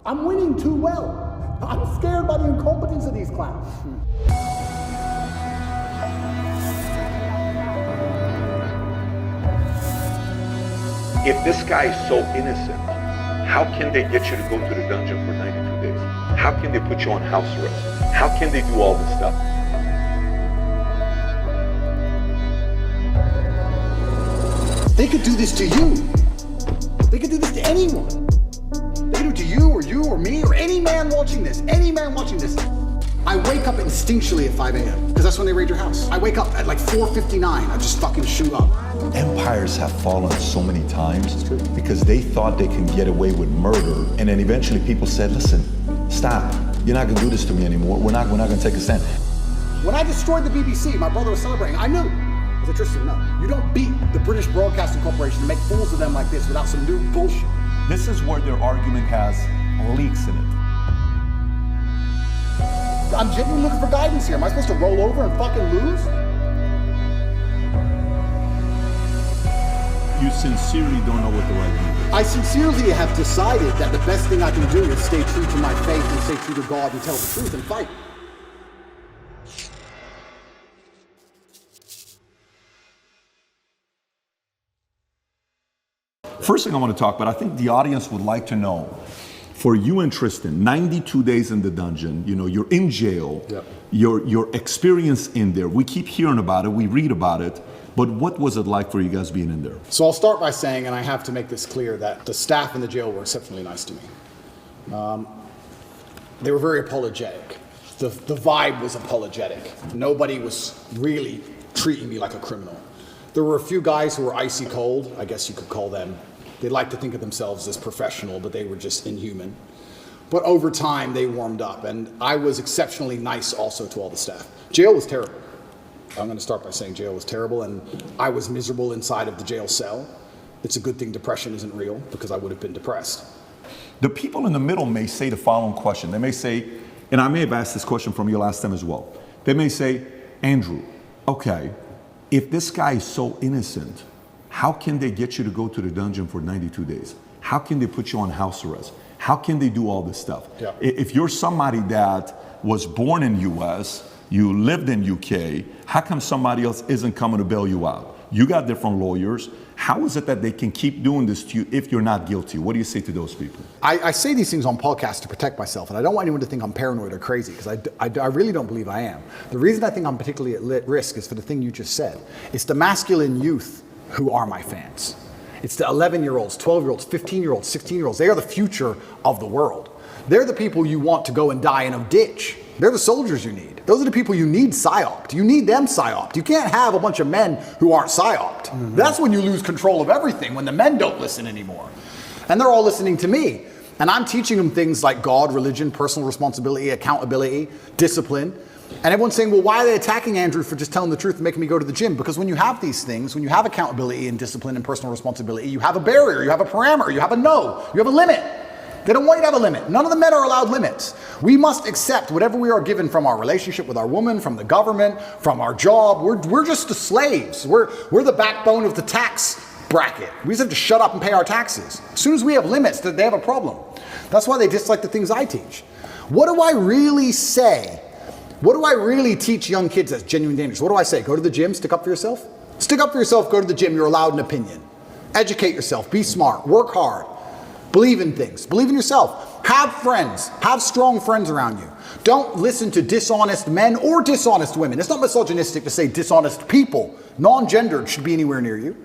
I'm winning too well. I'm scared by the incompetence of these clowns. If this guy is so innocent, how can they get you to go to the dungeon for 92 days? How can they put you on house arrest? How can they do all this stuff? They could do this to you. They could do this to anyone. They could do it to you or me or any man watching this. Any man watching this. I wake up instinctually at 5 a.m. because that's when they raid your house. I wake up at like 4:59. I just fucking shoot up. Empires have fallen so many times because they thought they can get away with murder, and then eventually people said, listen, stop. You're not gonna do this to me anymore. We're not gonna take a stand. When I destroyed the BBC, my brother was celebrating. I knew. I said, Tristan, no. You don't beat the British Broadcasting Corporation and make fools of them like this without some new bullshit. This is where their argument has leaks in it. I'm genuinely looking for guidance here. Am I supposed to roll over and fucking lose? You sincerely don't know what the right thing is. I sincerely have decided that the best thing I can do is stay true to my faith and stay true to God and tell the truth and fight. First thing I want to talk about, I think the audience would like to know, for you and Tristan, 92 days in the dungeon, you know, you're in jail, Yep. your experience in there, we keep hearing about it, we read about it, but what was it like for you guys being in there? So I'll start by saying, and I have to make this clear, that the staff in the jail were exceptionally nice to me. They were very apologetic. The vibe was apologetic. Nobody was really treating me like a criminal. There were a few guys who were icy cold, I guess you could call them. They like to think of themselves as professional, but they were just inhuman. But over time, they warmed up, and I was exceptionally nice also to all the staff. Jail was terrible. I'm going to start by saying jail was terrible, and I was miserable inside of the jail cell. It's a good thing depression isn't real, because I would have been depressed. The people in the middle may say the following question. They may say, and I may have asked this question from you last time as well. They may say, Andrew, okay, if this guy is so innocent, how can they get you to go to the dungeon for 92 days? How can they put you on house arrest? How can they do all this stuff? Yeah. If you're somebody that was born in US, you lived in UK, how come somebody else isn't coming to bail you out? You got different lawyers. How is it that they can keep doing this to you if you're not guilty? What do you say to those people? I say these things on podcasts to protect myself, and I don't want anyone to think I'm paranoid or crazy, because I really don't believe I am. The reason I think I'm particularly at risk is for the thing you just said. It's the masculine youth who are my fans. It's the 11-year-olds, 12-year-olds, 15-year-olds, 16-year-olds. They are the future of the world. They're the people you want to go and die in a ditch. They're the soldiers you need. Those are the people you need psyoped. You need them psyoped. You can't have a bunch of men who aren't psyoped. Mm-hmm. That's when you lose control of everything, when the men don't listen anymore. And they're all listening to me. And I'm teaching them things like God, religion, personal responsibility, accountability, discipline. And everyone's saying, well, why are they attacking Andrew for just telling the truth and making me go to the gym? Because when you have these things, when you have accountability and discipline and personal responsibility, you have a barrier, you have a parameter, you have a no, you have a limit. They don't want you to have a limit. None of the men are allowed limits. We must accept whatever we are given from our relationship with our woman, from the government, from our job. We're just the slaves. We're the backbone of the tax bracket. We just have to shut up and pay our taxes. As soon as we have limits, they have a problem. That's why they dislike the things I teach. What do I really say? What do I really teach young kids that's genuine dangerous? What do I say? Go to the gym, stick up for yourself? Stick up for yourself, go to the gym, you're allowed an opinion. Educate yourself, be smart, work hard. Believe in things. Believe in yourself. Have friends. Have strong friends around you. Don't listen to dishonest men or dishonest women. It's not misogynistic to say dishonest people. Non-gendered should be anywhere near you.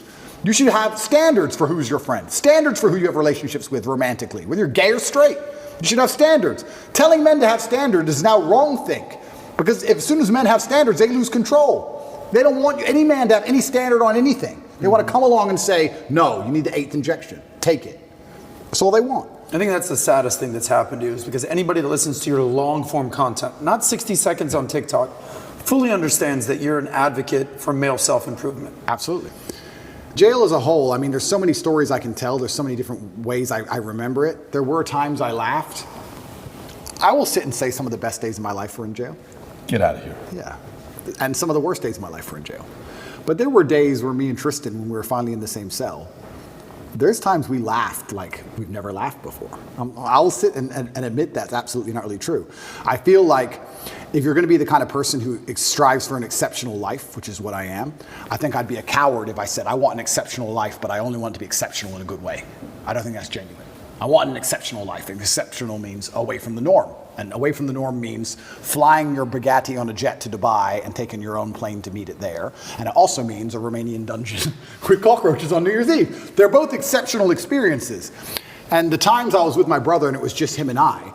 You should have standards for who's your friend. Standards for who you have relationships with romantically. Whether you're gay or straight. You should have standards. Telling men to have standards is now wrong think. Because as soon as men have standards, they lose control. They don't want any man to have any standard on anything. They want to come along and say, no, you need the 8th injection. Take it. That's all they want. I think that's the saddest thing that's happened to you, is because anybody that listens to your long form content, not 60 seconds on TikTok, fully understands that you're an advocate for male self-improvement. Absolutely. Jail as a whole, I mean, there's so many stories I can tell. There's so many different ways I remember it. There were times I laughed. I will sit and say some of the best days of my life were in jail. Get out of here. Yeah. And some of the worst days of my life were in jail. But there were days where me and Tristan, when we were finally in the same cell, there's times we laughed like we've never laughed before. I'll sit and admit that's absolutely not really true. I feel like if you're going to be the kind of person who strives for an exceptional life, which is what I am, I think I'd be a coward if I said I want an exceptional life, but I only want it to be exceptional in a good way. I don't think that's genuine. I want an exceptional life. And exceptional means away from the norm. And away from the norm means flying your Bugatti on a jet to Dubai and taking your own plane to meet it there. And it also means a Romanian dungeon with cockroaches on New Year's Eve. They're both exceptional experiences. And the times I was with my brother and it was just him and I,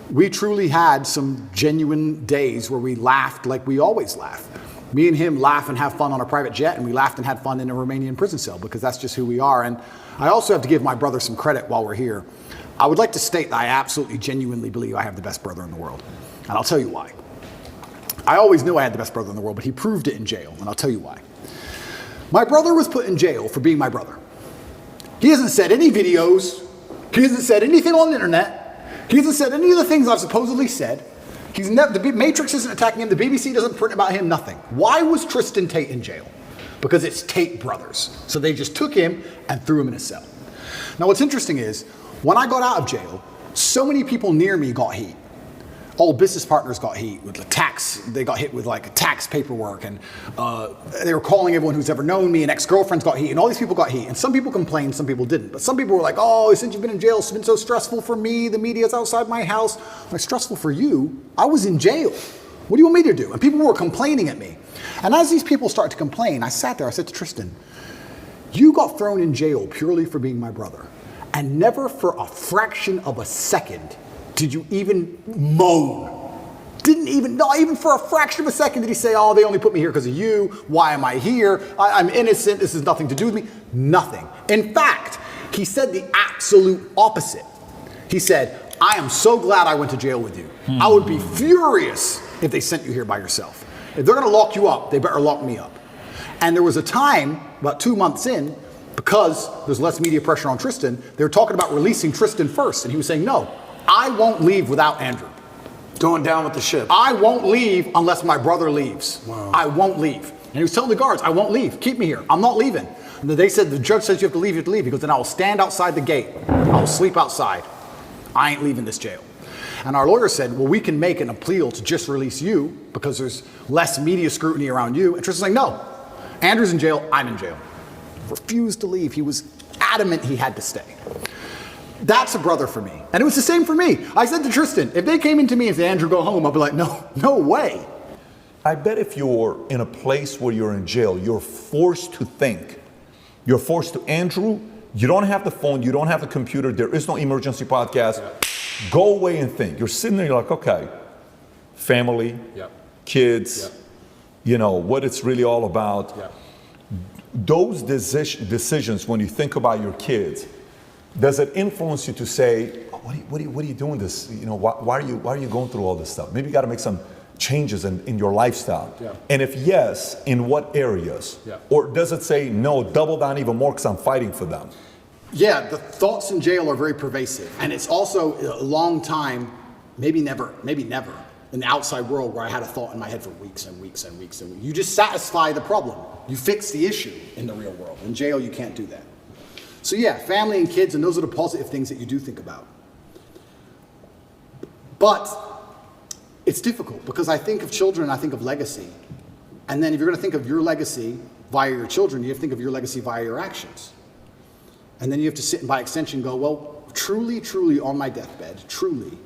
we truly had some genuine days where we laughed like we always laugh. Me and him laugh and have fun on a private jet, and we laughed and had fun in a Romanian prison cell because that's just who we are. And I also have to give my brother some credit while we're here. I would like to state that I absolutely genuinely believe I have the best brother in the world. And I'll tell you why. I always knew I had the best brother in the world, but he proved it in jail, and I'll tell you why. My brother was put in jail for being my brother. He hasn't said any videos. He hasn't said anything on the internet. He hasn't said any of the things I've supposedly said. He's never, the Matrix isn't attacking him. The BBC doesn't print about him, nothing. Why was Tristan Tate in jail? Because it's Tate brothers. So they just took him and threw him in a cell. Now what's interesting is, when I got out of jail, so many people near me got heat. Old business partners got heat with the tax. They got hit with like tax paperwork, and they were calling everyone who's ever known me, and ex-girlfriends got heat, and all these people got heat. And some people complained, some people didn't. But some people were like, oh, since you've been in jail, it's been so stressful for me. The media's outside my house. Like, stressful for you? I was in jail. What do you want me to do? And people were complaining at me. And as these people started to complain, I sat there, I said to Tristan, you got thrown in jail purely for being my brother. And never for a fraction of a second did you even moan. Not even for a fraction of a second did he say, oh, they only put me here because of you. Why am I here? I'm innocent. This has nothing to do with me. Nothing. In fact, he said the absolute opposite. He said, I am so glad I went to jail with you. I would be furious if they sent you here by yourself. If they're going to lock you up, they better lock me up. And there was a time, about 2 months in, because there's less media pressure on Tristan, they were talking about releasing Tristan first. And he was saying, no, I won't leave without Andrew. Going down with the ship. I won't leave unless my brother leaves. Wow. I won't leave. And he was telling the guards, I won't leave. Keep me here. I'm not leaving. And they said, the judge says you have to leave, you have to leave. He goes, then I will stand outside the gate. I will sleep outside. I ain't leaving this jail. And our lawyer said, well, we can make an appeal to just release you because there's less media scrutiny around you. And Tristan's like, no, Andrew's in jail, I'm in jail. Refused to leave. He was adamant he had to stay. That's a brother for me. And it was the same for me. I said to Tristan, if they came into me and said, Andrew, go home, I'd be like, no way. I bet if you're in a place where you're in jail, you're forced to think. You're forced to, Andrew, you don't have the phone, you don't have the computer, there is no emergency podcast. Yeah. Go away and think. You're sitting there, you're like, okay, family, kids, you know, what it's really all about. Yeah. Those decisions, when you think about your kids, does it influence you to say, oh, what are you doing this? You know, why are you going through all this stuff? Maybe you got to make some changes in your lifestyle. Yeah. And if yes, in what areas? Yeah. Or does it say, no, double down even more because I'm fighting for them? Yeah, the thoughts in jail are very pervasive. And it's also a long time, maybe never, in the outside world where I had a thought in my head for weeks and weeks and weeks and weeks. You just satisfy the problem. You fix the issue in the real world. In jail, you can't do that. So yeah, family and kids, and those are the positive things that you do think about. But it's difficult because I think of children, I think of legacy. And then if you're going to think of your legacy via your children, you have to think of your legacy via your actions. And then you have to sit and by extension go, well, truly, truly on my deathbed, truly,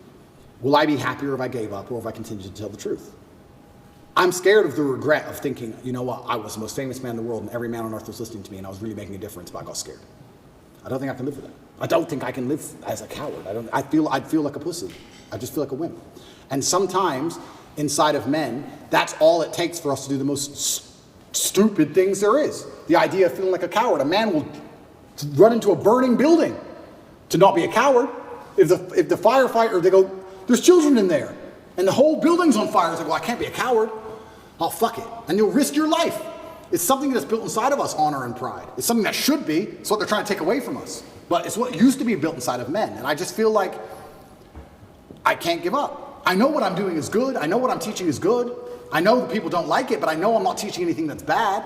will I be happier if I gave up or if I continued to tell the truth? I'm scared of the regret of thinking, you know what, I was the most famous man in the world and every man on earth was listening to me and I was really making a difference, but I got scared. I don't think I can live with that. I don't think I can live as a coward. I'd feel like a pussy. I just feel like a wimp. And sometimes inside of men, that's all it takes for us to do the most stupid things there is. The idea of feeling like a coward. A man will run into a burning building to not be a coward. If the firefighter, they go, there's children in there, and the whole building's on fire. It's like, well, I can't be a coward. Oh, fuck it. And you'll risk your life. It's something that's built inside of us, honor and pride. It's something that should be. It's what they're trying to take away from us. But it's what used to be built inside of men. And I just feel like I can't give up. I know what I'm doing is good. I know what I'm teaching is good. I know that people don't like it, but I know I'm not teaching anything that's bad.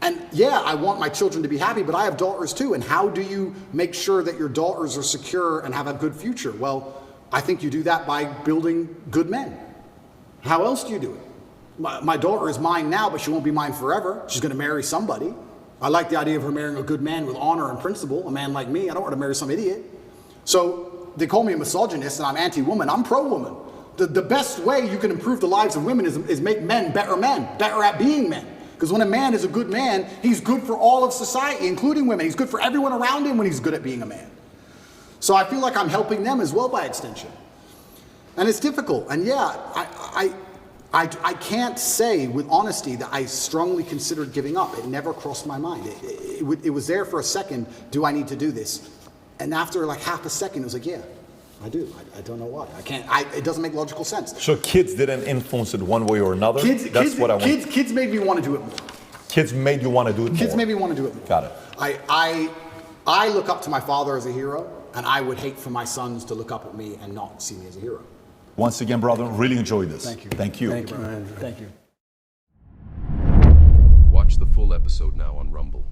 And yeah, I want my children to be happy, but I have daughters too. And how do you make sure that your daughters are secure and have a good future? Well, I think you do that by building good men. How else do you do it? My daughter is mine now, but she won't be mine forever. She's going to marry somebody. I like the idea of her marrying a good man with honor and principle, a man like me. I don't want to marry some idiot. So they call me a misogynist and I'm anti-woman. I'm pro-woman. The best way you can improve the lives of women is make men, better at being men. Because when a man is a good man, he's good for all of society, including women. He's good for everyone around him when he's good at being a man. So I feel like I'm helping them as well by extension. And it's difficult. And yeah, I can't say with honesty that I strongly considered giving up. It never crossed my mind. It was there for a second. Do I need to do this? And after like half a second, it was like, yeah, I do. I don't know why. I can't. It doesn't make logical sense. So kids didn't influence it one way or another? Kids made me want to do it more. Kids made you want to do it more? Kids made me want to do it more. Got it. I look up to my father as a hero, and I would hate for my sons to look up at me and not see me as a hero. Once again, brother, really enjoyed this. Thank you. Thank you. Thank you. Thank you. Watch the full episode now on Rumble.